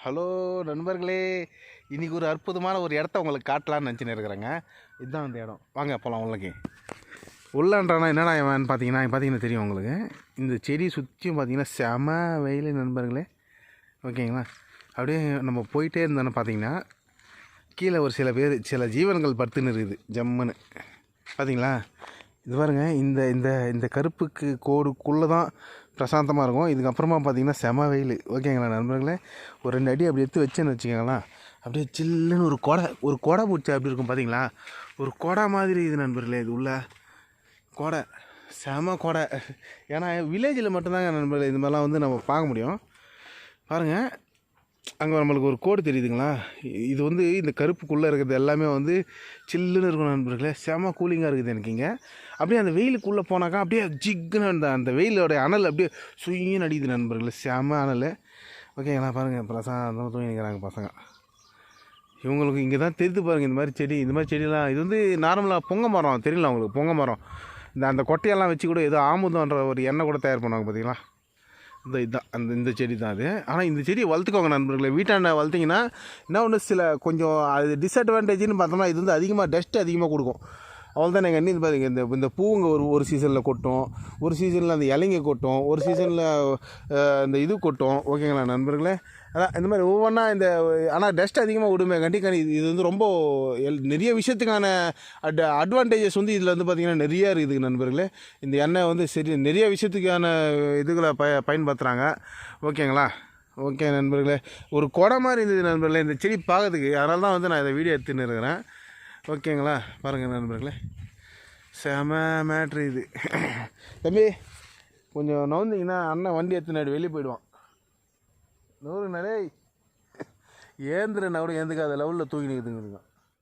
Hello நண்பர்களே, இன்றைக்கி ஒரு அற்புதமான ஒரு இடத்த உங்களுக்கு காட்டலான்னு நினச்சின்னு இருக்கிறேங்க. இதுதான் அந்த இடம். வாங்க போகலாம் உள்ளே. உள்ளன்றானா என்னடா இவன் பார்த்தீங்கன்னா தெரியும் உங்களுக்கு. இந்த செடி சுற்றியும் பார்த்தீங்கன்னா செம வெயில் நண்பர்களே. ஓகேங்களா? அப்படியே நம்ம போயிட்டே இருந்தோன்னு பார்த்தீங்கன்னா கீழே ஒரு சில ஜீவன்கள் படுத்துன்னு இருக்குது ஜம்முன்னு. பார்த்தீங்களா? இது பாருங்க, இந்த இந்த இந்த கருப்புக்கு கோடுக்குள்ளே தான் பிரசாந்தமாக இருக்கும். இதுக்கப்புறமா பார்த்தீங்கன்னா செம வெயில். ஓகேங்களா நண்பர்களே? ஒரு 2 அடி அப்படி எடுத்து வச்சேன்னு வச்சுக்கோங்களேன், அப்படியே சில்லுன்னு ஒரு கொடை பிடிச்சா அப்படி இருக்கும். பார்த்தீங்களா? ஒரு கொடை மாதிரி இது நண்பர்களே. இது உள்ள கொடை செம கொடை. ஏன்னா வில்லேஜில் மட்டும்தாங்க நண்பர்களே இது மாதிரிலாம் வந்து நம்ம பார்க்க முடியும். பாருங்கள், அங்கே நம்மளுக்கு ஒரு கோடு தெரியுதுங்களா? இது வந்து இந்த கருப்புக்குள்ளே இருக்கிறது எல்லாமே வந்து சில்லுன்னு இருக்கும் நண்பர்களே. செம கூலிங்காக இருக்குது எனக்கு இங்கே. அப்படியே அந்த வெயிலுக்குள்ளே போனாக்கா அப்படியே ஜிக்குன்னு அந்த வெயிலோடைய அனல் அப்படியே சுயின்னு அடிக்குது நண்பர்களே. செம அனல். ஓகேங்களா? பாருங்கள், பிரசாந்தமாக தூங்கிக்கிறாங்க பசங்க. இவங்களுக்கு இங்கே தான் தெரிந்து பாருங்கள் இந்த மாதிரி செடியெல்லாம். இது வந்து நார்மலாக பொங்க மரம் தெரியல அவங்களுக்கு. பொங்க மரம் அந்த கொட்டையெல்லாம் வச்சு கூட ஏதோ ஆமுதன்ற ஒரு எண்ணெய் கூட தயார் பண்ணுவாங்க. பார்த்தீங்களா? இந்த செடி தான் அது. ஆனால் இந்த செடியை வளர்த்துக்கோங்க நண்பர்களே. வீட்டாண்ட வளர்த்திங்கன்னா என்ன ஒன்று கொஞ்சம் அது டிஸ்அட்வான்டேஜ்னு பார்த்தோம்னா இது வந்து அதிகமாக டஸ்ட்டு அதிகமாக கொடுக்கும். அவள் தான் எங்கள் அண்ணி பாருங்க, இந்த பூங்க ஒரு சீசனில் கொட்டும், ஒரு சீசனில் அந்த இலைங்க கொட்டும், ஒரு சீசனில் இந்த இது கொட்டும். ஓகேங்களா நண்பர்களே? அதான் இந்த மாதிரி ஒவ்வொன்றா ஆனால் டஸ்ட் அதிகமாக விடுமே கண்டிக்கான இது வந்து ரொம்ப நிறைய விஷயத்துக்கான அட்வான்டேஜஸ் வந்து இதில் வந்து பார்த்திங்கன்னா நிறையா இருக்குது நண்பர்களே. இந்த எண்ணெய் வந்து நிறைய விஷயத்துக்கான இதுகளை பயன்படுத்துகிறாங்க. ஓகேங்களா? ஓகே நண்பர்களே, ஒரு கொடை மாதிரி இருந்தது நண்பர்களே இந்த செடி பார்க்கறதுக்கு. அதனால தான் வந்து நான் இதை வீடியோ எடுத்துன்னு இருக்கிறேன். ஓகேங்களா? பாருங்கள் நண்பர்களே, செம மேட்ரு இது. தம்பி கொஞ்சம் நவுந்திங்கன்னா அண்ணன் வண்டி எடுத்துனாடி வெளியே போயிடுவான். நூறு நடை ஏந்திர கூட ஏந்துக்காத லெவலில் தூக்கி நிற்குதுங்க.